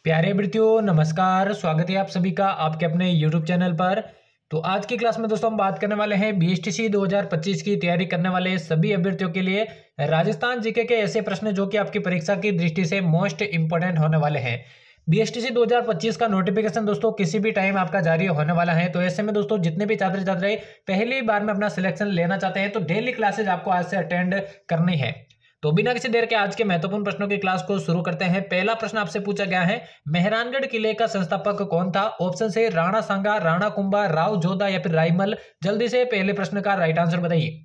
प्यारे विद्यार्थियों नमस्कार। स्वागत है आप सभी का आपके अपने YouTube चैनल पर। तो आज की क्लास में दोस्तों हम बात करने वाले हैं बीएसटीसी 2025 की तैयारी करने वाले सभी अभ्यर्थियों के लिए राजस्थान जीके के ऐसे प्रश्न जो कि आपकी परीक्षा की दृष्टि से मोस्ट इंपोर्टेंट होने वाले हैं। बीएसटीसी 2025 का नोटिफिकेशन दोस्तों किसी भी टाइम आपका जारी होने वाला है। तो ऐसे में दोस्तों जितने भी छात्र छात्राएं पहली बार में अपना सिलेक्शन लेना चाहते हैं तो डेली क्लासेज आपको आज से अटेंड करनी है। तो बिना किसी देर के आज के महत्वपूर्ण प्रश्नों की क्लास को शुरू करते हैं। पहला प्रश्न आपसे पूछा गया है, मेहरानगढ़ किले का संस्थापक कौन था? ऑप्शन से राणा सांगा, राणा कुंभा, राव जोधा या फिर रायमल। जल्दी से पहले प्रश्न का राइट आंसर बताइए।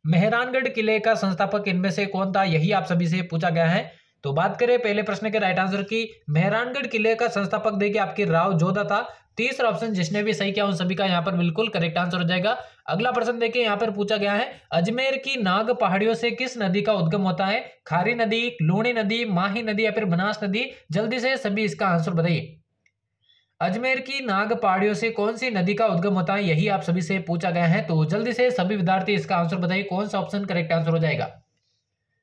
मेहरानगढ़ किले का संस्थापक इनमें से कौन था, यही आप सभी से पूछा गया है। तो बात करें पहले प्रश्न के राइट आंसर की, मेहरानगढ़ किले का संस्थापक देखिए आपके राव जोधा था। तीसरा ऑप्शन जिसने भी सही किया उन सभी का यहाँ पर बिल्कुल करेक्ट आंसर हो जाएगा। अगला प्रश्न देखिए यहाँ पर पूछा गया है, अजमेर की नाग पहाड़ियों से किस नदी का उद्गम होता है? खारी नदी, लूणी नदी, माही नदी या फिर बनास नदी। जल्दी से सभी इसका आंसर बताइए। अजमेर की नाग पहाड़ियों से कौन सी नदी का उद्गम होता है, यही आप सभी से पूछा गया है। तो जल्दी से सभी विद्यार्थी इसका आंसर बताइए, कौन सा ऑप्शन करेक्ट आंसर हो जाएगा।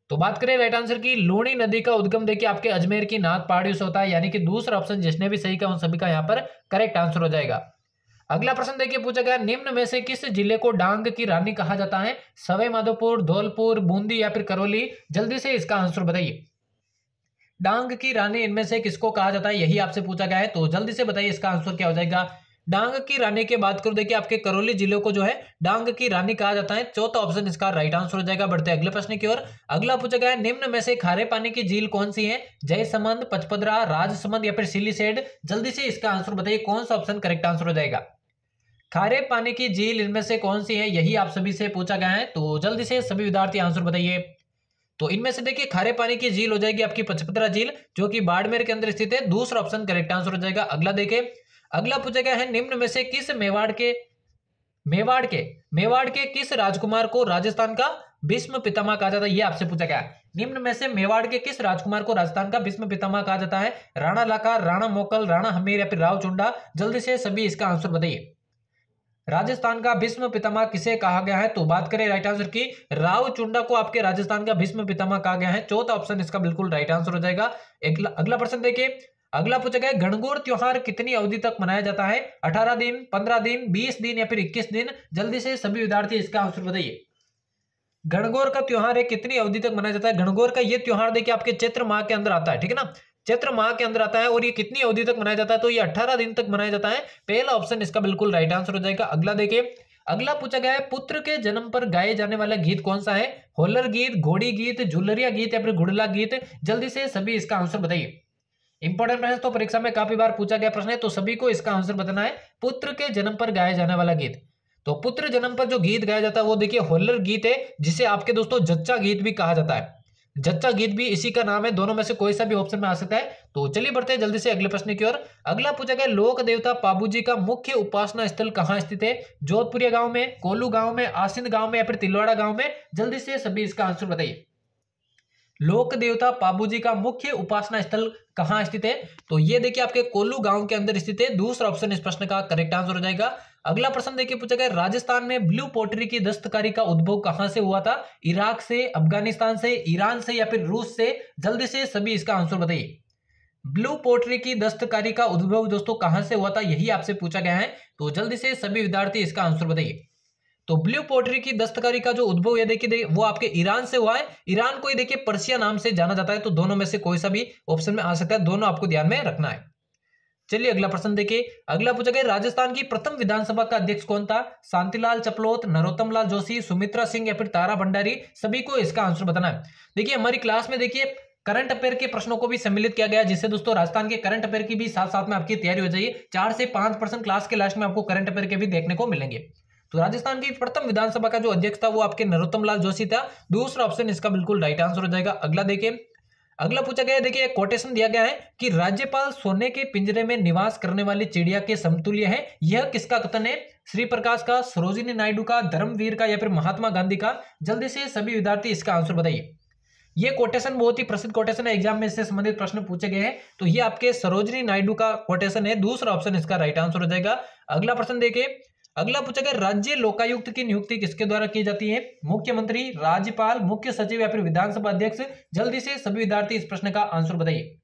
तो बात करें राइट आंसर की, लूणी नदी का उद्गम देखिए आपके अजमेर की नाग पहाड़ियों से होता है, यानी कि दूसरा ऑप्शन जिसने भी सही किया उन सभी का यहाँ पर करेक्ट आंसर हो जाएगा। अगला प्रश्न देखिए पूछा गया, निम्न में से किस जिले को डांग की रानी कहा जाता है? सवाई माधोपुर, धौलपुर, बूंदी या फिर करौली। जल्दी से इसका आंसर बताइए। डांग की रानी इनमें से किसको कहा जाता है, यही आपसे पूछा गया है। तो जल्दी से बताइए इसका आंसर क्या हो जाएगा। डांग की रानी की बात करो देखिए आपके करौली जिले को जो है डांग की रानी कहा जाता है। चौथा ऑप्शन इसका राइट आंसर हो जाएगा। बढ़ते अगले प्रश्न की ओर। अगला पूछा गया है, निम्न में से खारे पानी की झील कौन सी है? जयसमंद, पचपदरा, राजसमंद या फिर सिलीसेड। जल्दी से इसका आंसर बताइए, कौन सा ऑप्शन करेक्ट आंसर हो जाएगा। खारे पानी की झील इनमें से कौन सी है, यही आप सभी से पूछा गया है। तो जल्दी से सभी विद्यार्थी आंसर बताइए। तो इनमें से देखिए खारे पानी की झील हो जाएगी आपकी पचपदरा झील, जो कि बाड़मेर के अंदर स्थित है। दूसरा ऑप्शन करेक्ट आंसर हो जाएगा। अगला देखिए, अगला पूछा गया है, निम्न में से किस मेवाड़ के किस राजकुमार को राजस्थान का भीष्म पितामह कहा जाता है? ये आपसे पूछा गया है। निम्न में से मेवाड़ के किस राजकुमार को राजस्थान का भीष्म पितामह कहा जाता है? राणा लाकार, राणा मोकल, राणा हमीर या फिर राव चुंडा। जल्दी से सभी इसका आंसर बताइए। राजस्थान का भीष्म पितामह किसे कहा गया है? तो बात करें राइट आंसर की, राव चुंडा को आपके राजस्थान का भीष्म पितामह कहा गया है। चौथा ऑप्शन इसका बिल्कुल राइट आंसर हो जाएगा। अगला प्रश्न देखिए, अगला पूछा गया, गणगौर त्योहार कितनी अवधि तक मनाया जाता है? 18 दिन, 15 दिन, 20 दिन या फिर 21 दिन। जल्दी से सभी विद्यार्थी इसका आंसर बताइए। गणगौर का त्योहार है कितनी अवधि तक मनाया जाता है? गणगौर का ये त्योहार देखिए आपके चैत्र माह के अंदर आता है, ठीक है ना। चैत्र माह के अंदर आता है और ये कितनी अवधि तक मनाया जाता है? तो ये 18 दिन तक मनाया जाता है। पहला ऑप्शन इसका बिल्कुल राइट आंसर हो जाएगा। अगला देखिए, अगला पूछा गया है, पुत्र के जन्म पर गाए जाने वाला गीत कौन सा है? होलर गीत, घोड़ी गीत, झुलरिया गीत या फिर गुड़ला गीत। जल्दी से सभी इसका आंसर बताइए। इंपॉर्टेंट प्रश्न तो परीक्षा में काफी बार पूछा गया प्रश्न है, तो सभी को इसका आंसर बताना है। पुत्र के जन्म पर गाया जाने वाला गीत, तो पुत्र जन्म पर जो गीत गाया जाता है वो देखिए होलर गीत है, जिसे आपके दोस्तों जच्चा गीत भी कहा जाता है। जच्चा गीत भी इसी का नाम है। दोनों में से कोई सा भी ऑप्शन में आ सकता है। तो चलिए बढ़ते हैं जल्दी से अगले प्रश्न की ओर। अगला पूछा गया, लोक देवता पाबूजी का मुख्य उपासना स्थल कहाँ स्थित है? जोधपुरिया गांव में, कोलू गांव में, आसिंद गांव में या फिर तिलवाड़ा गांव में। जल्दी से सभी इसका आंसर बताइए। लोक देवता पाबूजी का मुख्य उपासना स्थल कहाँ स्थित है? तो ये देखिए आपके कोल्लू गांव के अंदर स्थित है। दूसरा ऑप्शन इस प्रश्न का करेक्ट आंसर हो जाएगा। अगला प्रश्न देखिए पूछा गया, राजस्थान में ब्लू पोटरी की दस्तकारी का उद्भव कहां से हुआ था? इराक से, अफगानिस्तान से, ईरान से या फिर रूस से। जल्दी से सभी इसका आंसर बताइए। ब्लू पोटरी की दस्तकारी का उद्भव दोस्तों कहां से हुआ था, यही आपसे पूछा गया है। तो जल्दी से सभी विद्यार्थी इसका आंसर बताइए। तो ब्लू पोटरी की दस्तकारी का जो उद्भव है देखिए वो आपके ईरान से हुआ है। ईरान को ही देखिए पर्सिया नाम से जाना जाता है। तो दोनों में से कोई सा भी ऑप्शन में आ सकता है, दोनों आपको ध्यान में रखना है। चलिए अगला प्रश्न देखिए, अगला पूछा गया, राजस्थान की प्रथम विधानसभा का अध्यक्ष कौन था? शांतिलाल चपलोत, नरोत्तम लाल जोशी, सुमित्रा सिंह या फिर तारा भंडारी। सभी को इसका आंसर बताना है। देखिए हमारी क्लास में देखिए करंट अफेयर के प्रश्नों को भी सम्मिलित किया गया, जिससे दोस्तों राजस्थान के करंट अफेयर की भी साथ साथ में आपकी तैयारी हो जाएगी। 4 से 5% क्लास के लास्ट में आपको करंट अफेयर के भी देखने को मिलेंगे। तो राजस्थान की प्रथम विधानसभा का जो अध्यक्ष था वो आपके नरोत्तम लाल जोशी था। दूसरा ऑप्शन इसका बिल्कुल राइट आंसर हो जाएगा। अगला देखिए, अगला पूछा गया है, देखिए एक कोटेशन दिया गया है कि राज्यपाल सोने के पिंजरे में निवास करने वाली चिड़िया के समतुल्य है। यह किसका कथन है? श्री प्रकाश का, सरोजिनी नायडू का, धर्मवीर का या फिर महात्मा गांधी का। जल्दी से सभी विद्यार्थी इसका आंसर बताइए। ये कोटेशन बहुत ही प्रसिद्ध कोटेशन है, एग्जाम में इससे संबंधित प्रश्न पूछे गए हैं। तो ये आपके सरोजिनी नायडू का कोटेशन है। दूसरा ऑप्शन इसका राइट आंसर हो जाएगा। अगला प्रश्न देखिए, अगला पूछा गया, राज्य लोकायुक्त की नियुक्ति किसके द्वारा की जाती है? मुख्यमंत्री, राज्यपाल, मुख्य सचिव या फिर विधानसभा अध्यक्ष। जल्दी से सभी विद्यार्थी इस प्रश्न का आंसर बताइए।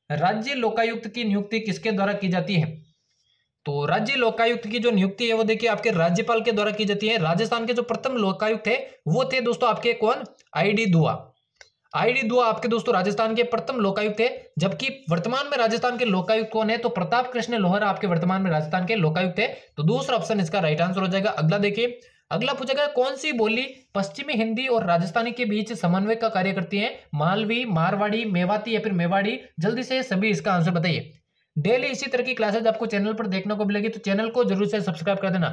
राज्य लोकायुक्त की नियुक्ति किसके द्वारा की जाती है? तो राज्य लोकायुक्त की जो नियुक्ति है वो देखिए आपके राज्यपाल के द्वारा की जाती है। राजस्थान के जो प्रथम लोकायुक्त है वो थे दोस्तों आपके कौन? आईडी दुआ। आईडी दुआ आपके दोस्तों राजस्थान के प्रथम लोकायुक्त है। जबकि वर्तमान में राजस्थान के लोकायुक्त कौन है? तो प्रताप कृष्ण लोहरा आपके वर्तमान में राजस्थान के लोकायुक्त है। तो दूसरा ऑप्शन इसका राइट आंसर हो जाएगा। अगला देखिए, अगला पूछा गया कौन सी बोली पश्चिमी हिंदी और राजस्थानी के बीच समन्वय का कार्य करती है? मालवी, मारवाड़ी, मेवाती या फिर मेवाड़ी? जल्दी से सभी इसका आंसर बताइए। डेली इसी तरह की क्लासेज आपको चैनल पर देखने को मिलेगी, तो चैनल को जरूर से सब्सक्राइब कर देना।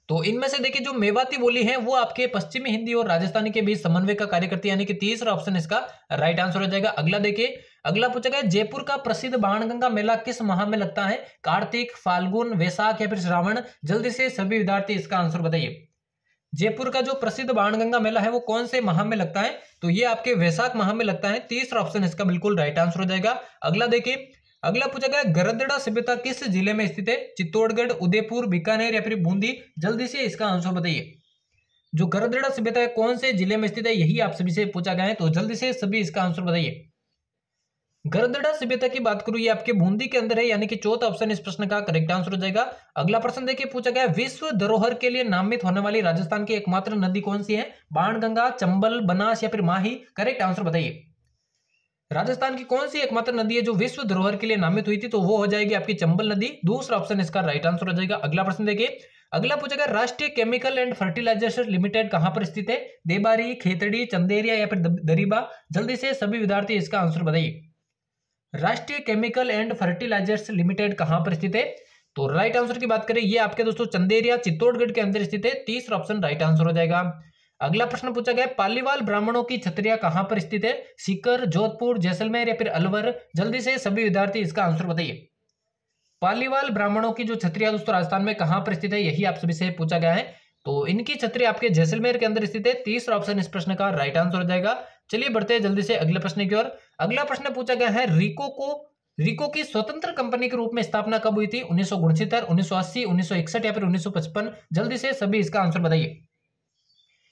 तो इनमें से देखिए जो मेवाती बोली है वो आपके पश्चिमी हिंदी और राजस्थानी के बीच समन्वय का कार्य करती है, यानी कि तीसरा ऑप्शन इसका राइट आंसर हो जाएगा। अगला देखिए, अगला पूछा गया जयपुर का प्रसिद्ध बाणगंगा मेला किस माह में लगता है? कार्तिक, फाल्गुन, वैशाख या फिर श्रावण? जल्दी से सभी विद्यार्थी इसका आंसर बताइए। जयपुर का जो प्रसिद्ध बाणगंगा मेला है वो कौन से माह में लगता है? तो ये आपके वैशाख माह में लगता है। तीसरा ऑप्शन इसका बिल्कुल राइट आंसर हो जाएगा। अगला देखिए, अगला पूछा गया गरदड़ा सभ्यता किस जिले में स्थित है? चित्तौड़गढ़, उदयपुर, बीकानेर या फिर बूंदी? जल्दी से इसका आंसर बताइए। जो गरदड़ा सभ्यता है कौन से जिले में स्थित है, यही आप सभी से पूछा गया है, तो जल्दी से सभी इसका आंसर बताइए। गरदड़ा सभ्यता की बात करूं ये आपके बूंदी के अंदर है, यानी कि चौथा ऑप्शन इस प्रश्न का करेक्ट आंसर हो जाएगा। अगला प्रश्न देखिए, पूछा गया विश्व धरोहर के लिए नामित होने वाली राजस्थान की एकमात्र नदी कौन सी है? बाणगंगा, चंबल, बनास या फिर माही? करेक्ट आंसर बताइए। राजस्थान की कौन सी एकमात्र नदी है जो विश्व धरोहर के लिए नामित हुई थी? तो वो हो जाएगी आपकी चंबल नदी। दूसरा ऑप्शन इसका राइट आंसर हो जाएगा। अगला प्रश्न देखिए, अगला पूछा गया राष्ट्रीय केमिकल एंड फर्टिलाइजर्स लिमिटेड कहां पर स्थित है? देबारी, खेतड़ी, चंदेरिया या फिर दरीबा? जल्दी से सभी विद्यार्थी इसका आंसर बताइए। राष्ट्रीय केमिकल एंड फर्टिलाइजर्स लिमिटेड कहां पर स्थित है? तो राइट आंसर की बात करें ये आपके दोस्तों चंदेरिया, चित्तौड़गढ़ के अंदर स्थित है। तीसरा ऑप्शन राइट आंसर हो जाएगा। अगला प्रश्न पूछा गया पालीवाल ब्राह्मणों की छत्रियां कहां पर स्थित है? सीकर, जोधपुर, जैसलमेर या फिर अलवर? जल्दी से सभी विद्यार्थी इसका आंसर बताइए। पालीवाल ब्राह्मणों की जो छत्रियां दोस्तों राजस्थान में कहां पर स्थित है, यही आप सभी से पूछा गया है। तो इनकी छतरी आपके जैसलमेर के अंदर स्थित है। तीसरा ऑप्शन इस प्रश्न का राइट आंसर हो जाएगा। चलिए बढ़ते हैं जल्दी से अगले प्रश्न की ओर। अगला प्रश्न पूछा गया है रिको की स्वतंत्र कंपनी के रूप में स्थापना कब हुई थी? 1969, 1980, 1961 या फिर 1955? जल्दी से सभी इसका आंसर बताइए।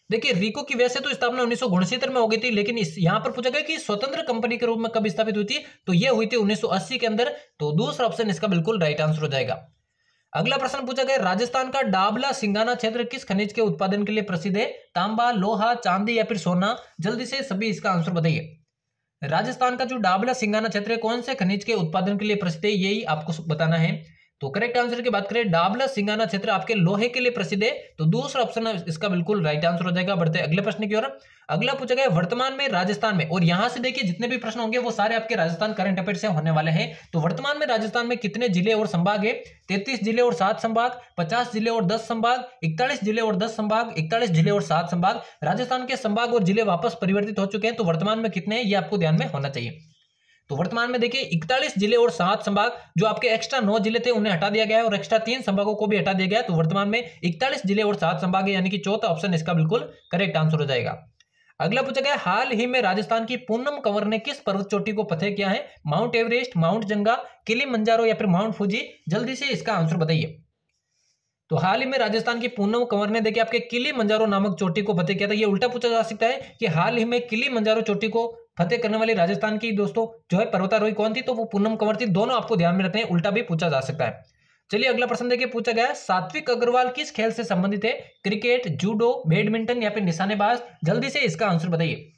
देखिए रिको की वैसे तो स्थापना 1969 में हो गई थी, लेकिन इस यहां पर पूछा गया कि स्वतंत्र कंपनी के रूप में कब स्थापित हुई थी? तो यह हुई थी 1980 के अंदर। तो दूसरा ऑप्शन इसका बिल्कुल राइट आंसर हो जाएगा। अगला प्रश्न पूछा गया राजस्थान का डाबला सिंगाना क्षेत्र किस खनिज के उत्पादन के लिए प्रसिद्ध है? तांबा, लोहा, चांदी या फिर सोना? जल्दी से सभी इसका आंसर बताइए। राजस्थान का जो डाबला सिंगाना क्षेत्र है कौन से खनिज के उत्पादन के लिए प्रसिद्ध है, यही आपको बताना है। तो करेक्ट आंसर की बात करें डाबला सिंगाना क्षेत्र आपके लोहे के लिए प्रसिद्ध है। तो दूसरा ऑप्शन इसका बिल्कुल राइट आंसर हो जाएगा। बढ़ते अगले प्रश्न की ओर। अगला पूछा गया वर्तमान में राजस्थान में, और यहां से देखिए जितने भी प्रश्न होंगे वो सारे आपके राजस्थान करंट अफेयर से होने वाले हैं। तो वर्तमान में राजस्थान में कितने जिले और संभाग है? 33 जिले और 7 संभाग, 50 जिले और 10 संभाग, 41 जिले और 10 संभाग, 41 जिले और 7 संभाग। राजस्थान के संभाग और जिले वापस परिवर्तित हो चुके हैं, तो वर्तमान में कितने हैं ये आपको ध्यान में होना चाहिए। तो वर्तमान में देखिए 41 जिले और 7 संभाग, जो आपके एक्स्ट्रा 9 जिले थे उन्हें हटा दिया गया है और एक्स्ट्रा 3 संभागों को भी हटा दिया गया है। तो वर्तमान में 41 जिले और 7 संभाग है, यानी कि चौथा ऑप्शन इसका बिल्कुल करेक्ट आंसर हो जाएगा। अगला पूछा गया हाल ही में राजस्थान की पूनम कंवर ने किस पर्वत चोटी को फतेह किया है? माउंट एवरेस्ट, माउंट जंगा, किलिमंजारो या फिर माउंट फूजी? जल्दी से इसका आंसर बताइए। तो हाल ही में राजस्थान की पूनम कंवर ने देखिए आपके किलिमंजारो नामक चोटी को फतेह किया था। ये उल्टा पूछा जा सकता है कि हाल ही में किलिमंजारो चोटी को फतेह करने वाली राजस्थान की दोस्तों जो है पर्वतारोही कौन थी? तो वो पूनम कंवर थी। दोनों आपको ध्यान में रखने हैं, उल्टा भी पूछा जा सकता है। चलिए अगला प्रश्न देखिए, पूछा गया सात्विक अग्रवाल किस खेल से संबंधित है? क्रिकेट, जूडो, बैडमिंटन या फिर निशानेबाज? जल्दी से इसका आंसर बताइए।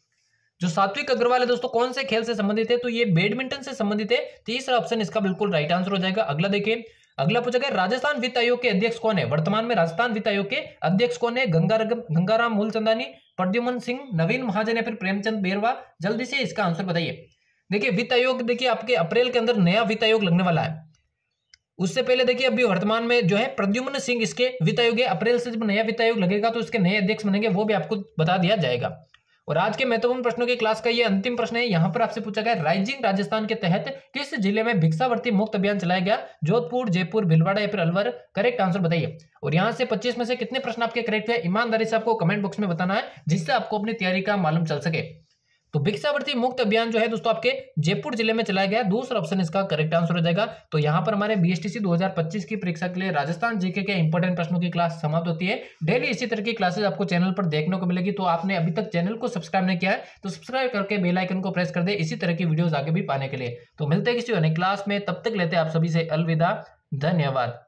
जो सात्विक अग्रवाल है दोस्तों कौन से खेल से संबंधित है? तो ये बैडमिंटन से संबंधित है। तीसरा ऑप्शन इसका बिल्कुल राइट आंसर हो जाएगा। अगला देखिए, अगला पूछा गया राजस्थान वित्त आयोग के अध्यक्ष कौन है? वर्तमान में राजस्थान वित्त आयोग के अध्यक्ष कौन है? गंगाराम मूलचंदानी, प्रद्युमन सिंह, नवीन महाजन या फिर प्रेमचंद बेरवा? जल्दी से इसका आंसर बताइए। देखिए वित्त आयोग देखिए आपके अप्रैल के अंदर नया वित्त आयोग लगने वाला है। उससे पहले देखिए अभी वर्तमान में जो है प्रद्युमन सिंह इसके वित्त आयोग है। अप्रैल से जब नया वित्त आयोग लगेगा तो इसके नए अध्यक्ष बनेंगे, वो भी आपको बता दिया जाएगा। और आज के महत्वपूर्ण प्रश्नों की क्लास का ये अंतिम प्रश्न है। यहां पर आपसे पूछा गया राइजिंग राजस्थान के तहत किस जिले में भिक्षावृत्ति मुक्त अभियान चलाया गया? जोधपुर, जयपुर, भीलवाड़ा या फिर अलवर? करेक्ट आंसर बताइए। और यहां से 25 में से कितने प्रश्न आपके करेक्ट है ईमानदारी से आपको कमेंट बॉक्स में बताना है, जिससे आपको अपनी तैयारी का मालूम चल सके। तो भिक्षावृत्ति मुक्त अभियान जो है दोस्तों आपके जयपुर जिले में चलाया गया, दूसरा ऑप्शन इसका करेक्ट आंसर हो जाएगा। तो यहाँ पर हमारे बीएसटीसी 2025 की परीक्षा के लिए राजस्थान जीके के इंपॉर्टेंट प्रश्नों की क्लास समाप्त होती है। डेली इसी तरह की क्लासेस आपको चैनल पर देखने को मिलेगी। तो आपने अभी तक चैनल को सब्सक्राइब नहीं किया है तो सब्सक्राइब करके बेल आइकन को प्रेस कर दे इसी तरह की वीडियोस आगे भी पाने के लिए। तो मिलते हैं किसी अन्य क्लास में, तब तक लेते हैं आप सभी से अलविदा, धन्यवाद।